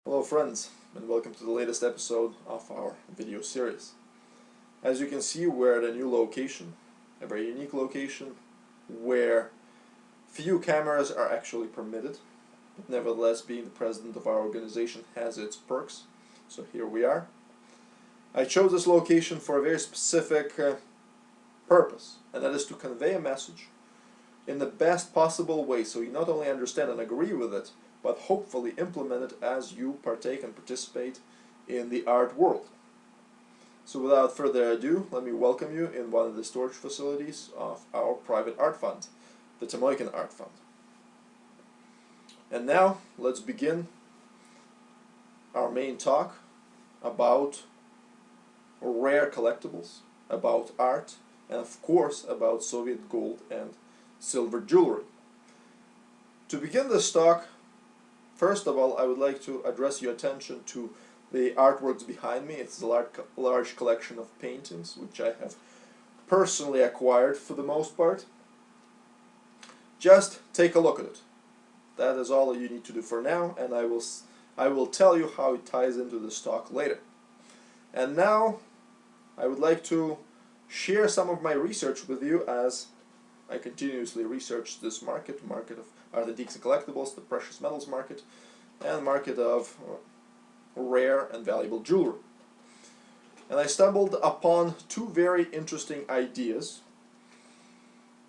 Hello friends, and welcome to the latest episode of our video series. As you can see, we're at a new location, a very unique location, where few cameras are actually permitted, but nevertheless, being the president of our organization has its perks, so here we are. I chose this location for a very specific purpose, and that is to convey a message in the best possible way, so you not only understand and agree with it, but hopefully implement it as you partake and participate in the art world. So without further ado, let me welcome you in one of the storage facilities of our private art fund, the Tamoikin Art Fund. And now, let's begin our main talk about rare collectibles, about art, and of course about Soviet gold and silver jewelry. To begin this talk, first of all, I would like to address your attention to the artworks behind me. It's a large collection of paintings, which I have personally acquired for the most part. Just take a look at it. That is all you need to do for now, and I will tell you how it ties into this talk later. And now, I would like to share some of my research with you as I continuously research this market of art antiques and collectibles, the precious metals market, and market of rare and valuable jewelry. And I stumbled upon two very interesting ideas.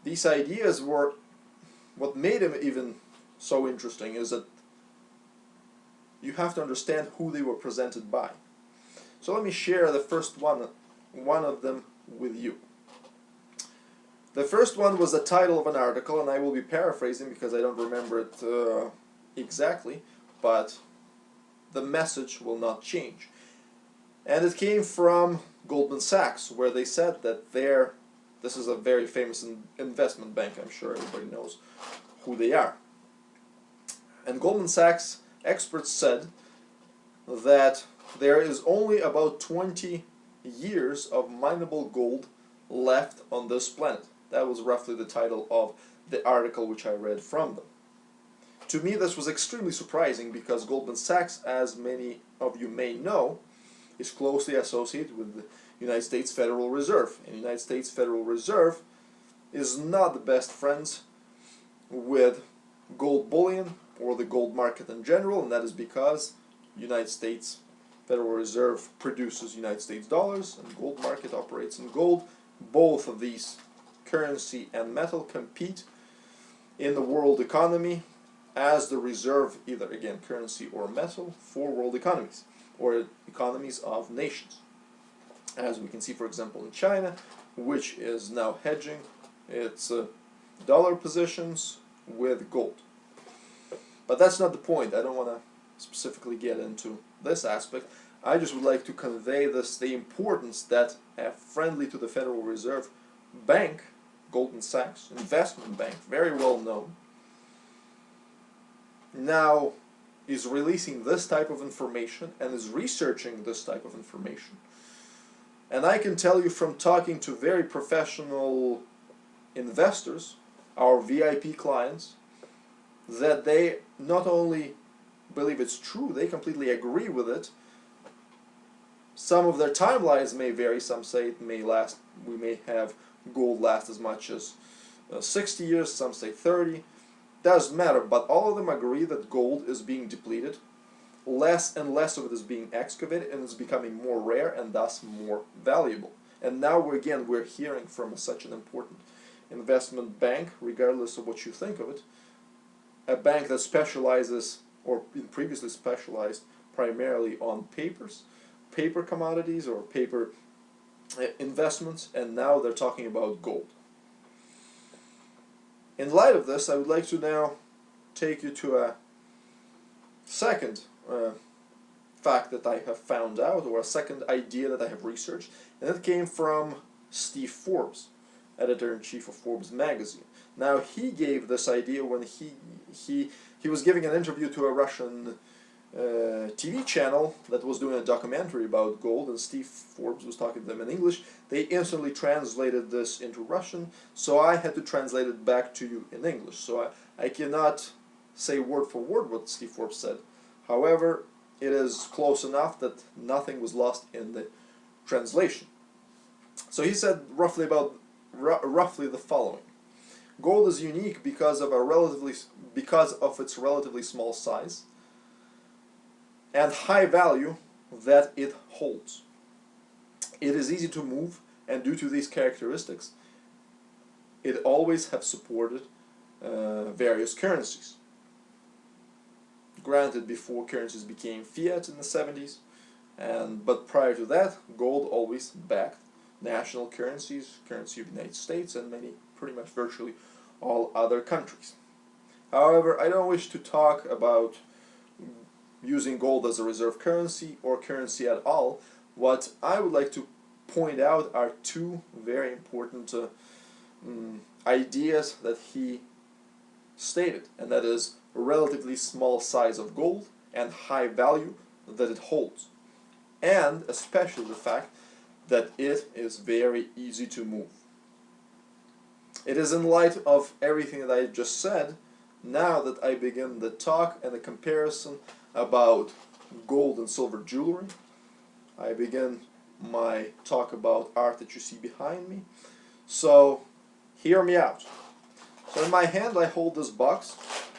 These ideas were, what made them even so interesting is that you have to understand who they were presented by. So let me share the first one of them with you. The first one was the title of an article, and I will be paraphrasing because I don't remember it exactly, but the message will not change. And it came from Goldman Sachs, where they said that this is a very famous investment bank, I'm sure everybody knows who they are. And Goldman Sachs experts said that there is only about 20 years of mineable gold left on this planet. That was roughly the title of the article which I read from them. To me, this was extremely surprising because Goldman Sachs, as many of you may know, is closely associated with the United States Federal Reserve. And the United States Federal Reserve is not the best friends with gold bullion or the gold market in general, and that is because United States Federal Reserve produces United States dollars and gold market operates in gold. Both of these, currency and metal, compete in the world economy as the reserve, either again currency or metal, for world economies or economies of nations. As we can see, for example, in China, which is now hedging its dollar positions with gold. But that's not the point. I don't want to specifically get into this aspect. I just would like to convey the importance that a friendly to the Federal Reserve bank, Goldman Sachs, investment bank, very well known, now is releasing this type of information and is researching this type of information. And I can tell you from talking to very professional investors, our VIP clients, that they not only believe it's true, they completely agree with it. Some of their timelines may vary. Some say it may last, we may have gold last as much as 60 years, some say 30. Doesn't matter, but all of them agree that gold is being depleted. Less and less of it is being excavated, and it's becoming more rare and thus more valuable. And now we're hearing from such an important investment bank, regardless of what you think of it, a bank that specializes, or previously specialized, primarily on paper commodities or paper investments, and now they're talking about gold. In light of this, I would like to now take you to a second fact that I have found out, or a second idea that I have researched, and it came from Steve Forbes, editor-in-chief of Forbes magazine. Now, he gave this idea when he was giving an interview to a Russian TV channel that was doing a documentary about gold, and Steve Forbes was talking to them in English. They instantly translated this into Russian, so I had to translate it back to you in English. So I cannot say word for word what Steve Forbes said. However, it is close enough that nothing was lost in the translation. So he said roughly the following: gold is unique because of its relatively small size and high value that it holds. It is easy to move, and due to these characteristics, it always have supported various currencies. Granted, before currencies became fiat in the 70s, but prior to that, gold always backed national currencies, currency of the United States, and pretty much virtually all other countries. However, I don't wish to talk about using gold as a reserve currency or currency at all. What I would like to point out are two very important ideas that he stated, and that is a relatively small size of gold and high value that it holds, and especially the fact that it is very easy to move. It is in light of everything that I just said now that I begin the talk and the comparison about gold and silver jewelry. I begin my talk about art that you see behind me. So hear me out. So in my hand I hold this box.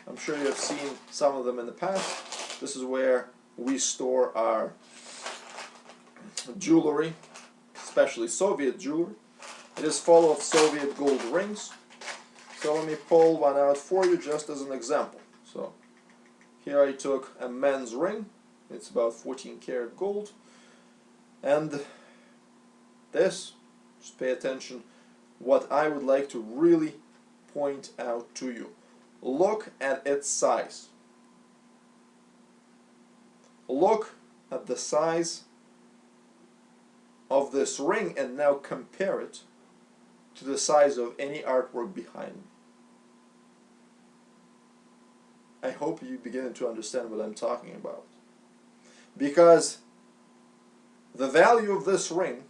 I'm sure you have seen some of them in the past. This is where we store our jewelry, especially Soviet jewelry. It is full of Soviet gold rings. So let me pull one out for you just as an example. So here I took a men's ring. It's about 14 karat gold. And this, just pay attention, what I would like to really point out to you. Look at its size. Look at the size of this ring and now compare it to the size of any artwork behind me. I hope you begin to understand what I'm talking about. Because the value of this ring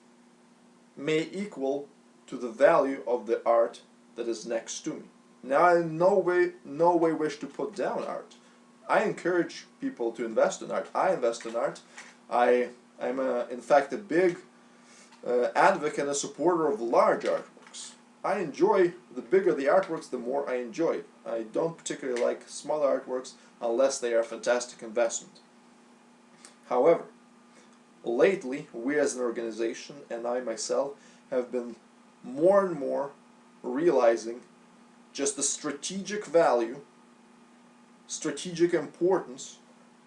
may equal to the value of the art that is next to me. Now, I in no way wish to put down art. I encourage people to invest in art. I invest in art. I'm in fact a big advocate and a supporter of large artworks. I enjoy, the bigger the artworks, the more I enjoy it. I don't particularly like smaller artworks unless they are a fantastic investment. However, lately, we as an organization and I myself have been more and more realizing just the strategic value, strategic importance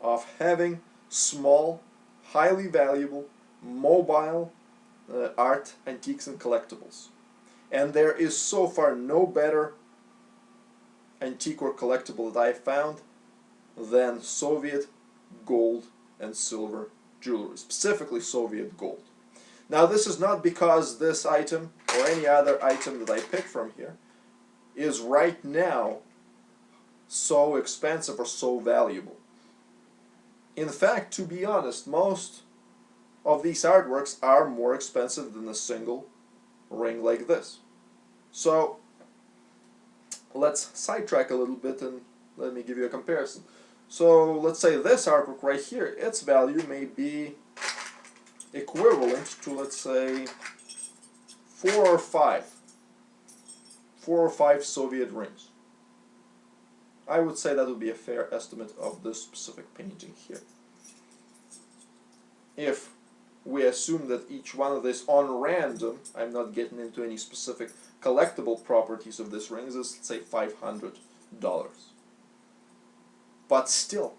of having small, highly valuable, mobile art, antiques and collectibles. And there is so far no better antique or collectible that I found than Soviet gold and silver jewelry, specifically Soviet gold. Now, this is not because this item or any other item that I pick from here is right now so expensive or so valuable. In fact, to be honest, most of these artworks are more expensive than a single ring like this. So let's sidetrack a little bit and let me give you a comparison. So let's say this artwork right here, its value may be equivalent to, let's say, 4 or 5 Soviet rings. I would say that would be a fair estimate of this specific painting here. If we assume that each one of these on random, I'm not getting into any specific collectible properties of this ring, is, let's say, $500. But still,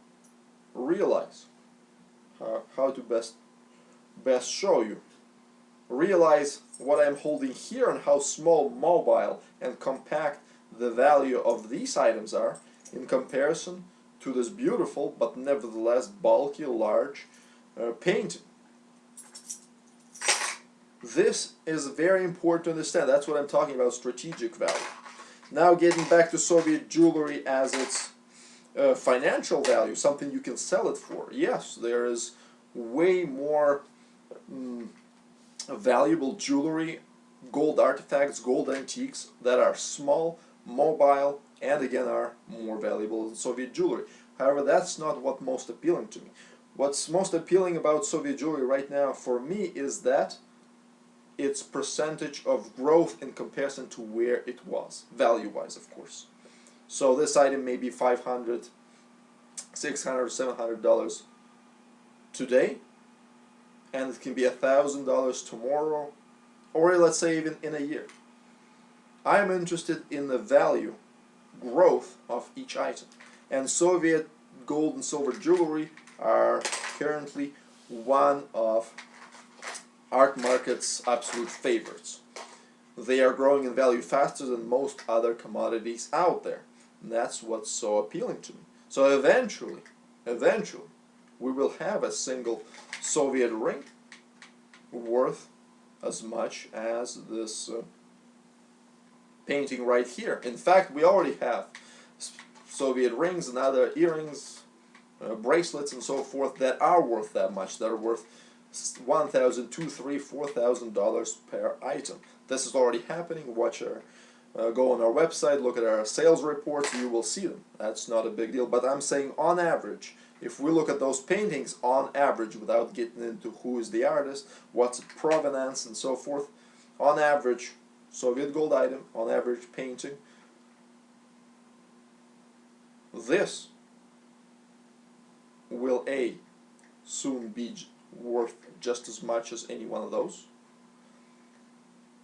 realize how to best show you. Realize what I'm holding here and how small, mobile, and compact the value of these items are in comparison to this beautiful but nevertheless bulky, large painting. This is very important to understand. That's what I'm talking about, strategic value. Now, getting back to Soviet jewelry as its financial value, something you can sell it for. Yes, there is way more valuable jewelry, gold artifacts, gold antiques that are small, mobile, and again are more valuable than Soviet jewelry. However, that's not what most appealing to me. What's most appealing about Soviet jewelry right now for me is that its percentage of growth in comparison to where it was, value-wise, of course. So this item may be $500, $600, $700 today, and it can be $1,000 tomorrow, or let's say even in a year. I am interested in the value growth of each item, and Soviet gold and silver jewelry are currently one of art market's absolute favorites. They are growing in value faster than most other commodities out there, and that's what's so appealing to me. So eventually, we will have a single Soviet ring worth as much as this painting right here. In fact, we already have Soviet rings and other earrings, bracelets and so forth that are worth that much, that are worth $1,000, $2,000, $3,000, $4,000 per item. This is already happening. Watch our go on our website, look at our sales reports, you will see them. That's not a big deal, but I'm saying on average, if we look at those paintings on average, without getting into who is the artist, what's its provenance and so forth, on average, Soviet gold item, on average painting, this will A, soon be worth just as much as any one of those,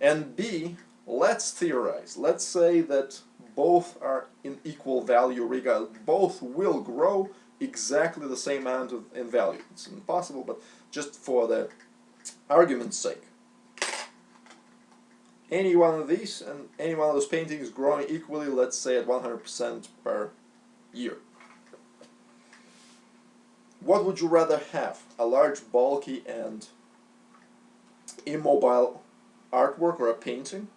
and B, let's theorize. Let's say that both are in equal value regardless. Both will grow exactly the same amount in value. It's impossible, but just for the argument's sake. Any one of these and any one of those paintings growing equally, let's say at 100% per year. What would you rather have? A large, bulky, and immobile artwork or a painting?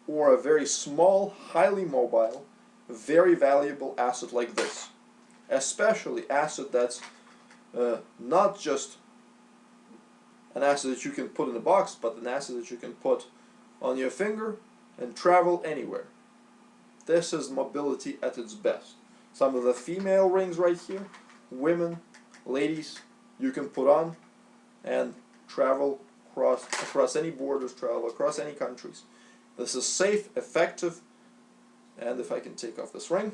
Or a very small, highly mobile, very valuable asset like this? Especially asset that's not just an asset that you can put in a box, but an asset that you can put on your finger and travel anywhere. This is mobility at its best. Some of the female rings right here, women, ladies, you can put on and travel across any borders, travel across any countries. This is safe, effective, and if I can take off this ring,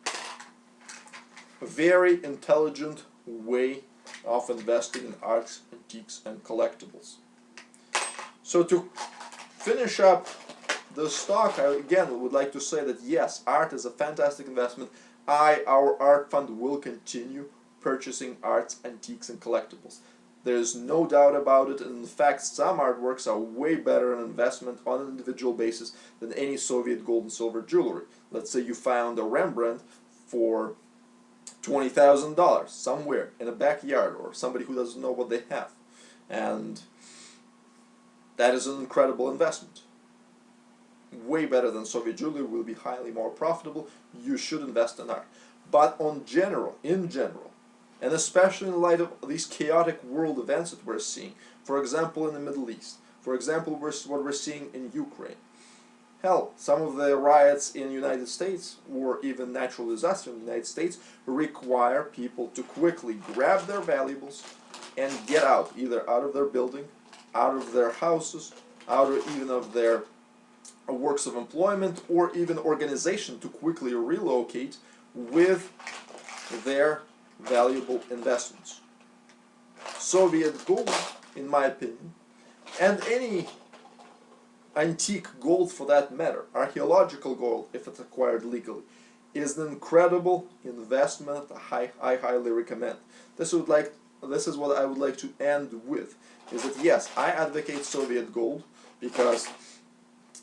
a very intelligent way of investing in arts, antiques, and collectibles. So to finish up the stock, I again would like to say that yes, art is a fantastic investment. Our art fund will continue purchasing arts, antiques, and collectibles. There's no doubt about it, and in fact some artworks are way better an investment on an individual basis than any Soviet gold and silver jewelry. Let's say you found a Rembrandt for $20,000 somewhere in a backyard, or somebody who doesn't know what they have, and that is an incredible investment. Way better than Soviet jewelry, will be highly more profitable. You should invest in art. But in general, and especially in light of these chaotic world events that we're seeing, for example in the Middle East, for example what we're seeing in Ukraine, hell, some of the riots in the United States, or even natural disaster in the United States, require people to quickly grab their valuables and get out, either out of their building, out of their houses, out of even of their works of employment, or even organization, to quickly relocate with their valuable investments. Soviet gold, in my opinion, and any antique gold for that matter, archaeological gold if it's acquired legally, is an incredible investment I highly recommend. This is what I would like to end with, is that yes, I advocate Soviet gold because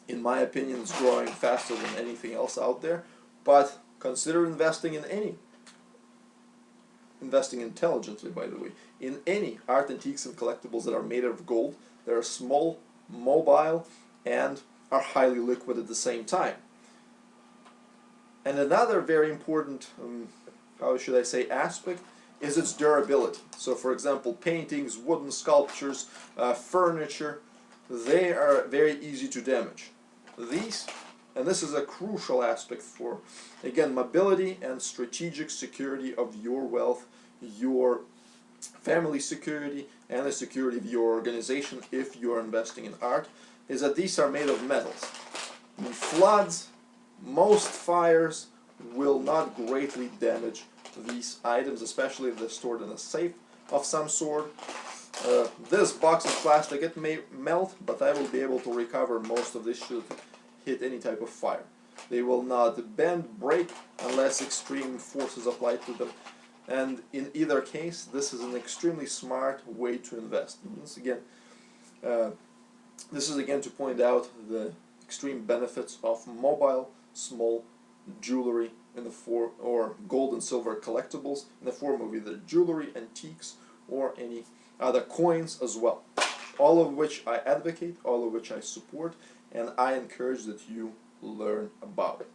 in my opinion it's growing faster than anything else out there, but consider investing intelligently, by the way, in any art, antiques, and collectibles that are made out of gold. They are small, mobile, and are highly liquid at the same time. And another very important, how should I say, aspect is its durability. So for example, paintings, wooden sculptures, furniture, they are very easy to damage. And this is a crucial aspect for, again, mobility and strategic security of your wealth, your family security and the security of your organization if you're investing in art, is that these are made of metals. In floods, most fires will not greatly damage these items, especially if they're stored in a safe of some sort. This box of plastic, it may melt, but I will be able to recover most of this should hit any type of fire. They will not bend, break, unless extreme forces apply to them. And in either case, this is an extremely smart way to invest. And this is again to point out the extreme benefits of mobile, small jewelry in the form, or gold and silver collectibles in the form of either jewelry, antiques, or any other coins as well. All of which I advocate, all of which I support, and I encourage that you learn about it.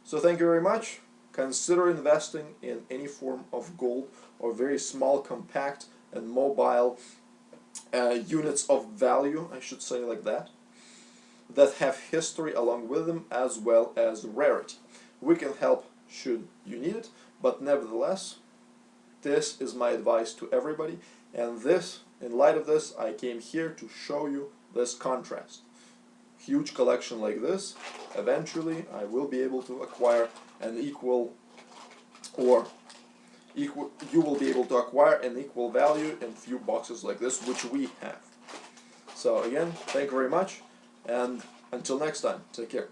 So thank you very much. Consider investing in any form of gold or very small, compact, and mobile units of value, I should say like that have history along with them as well as rarity. We can help should you need it, but nevertheless, this is my advice to everybody, and this, in light of this, I came here to show you this contrast. Huge collection like this, eventually I will be able to acquire an equal, you will be able to acquire an equal value in few boxes like this, which we have. So again, thank you very much, and until next time, take care.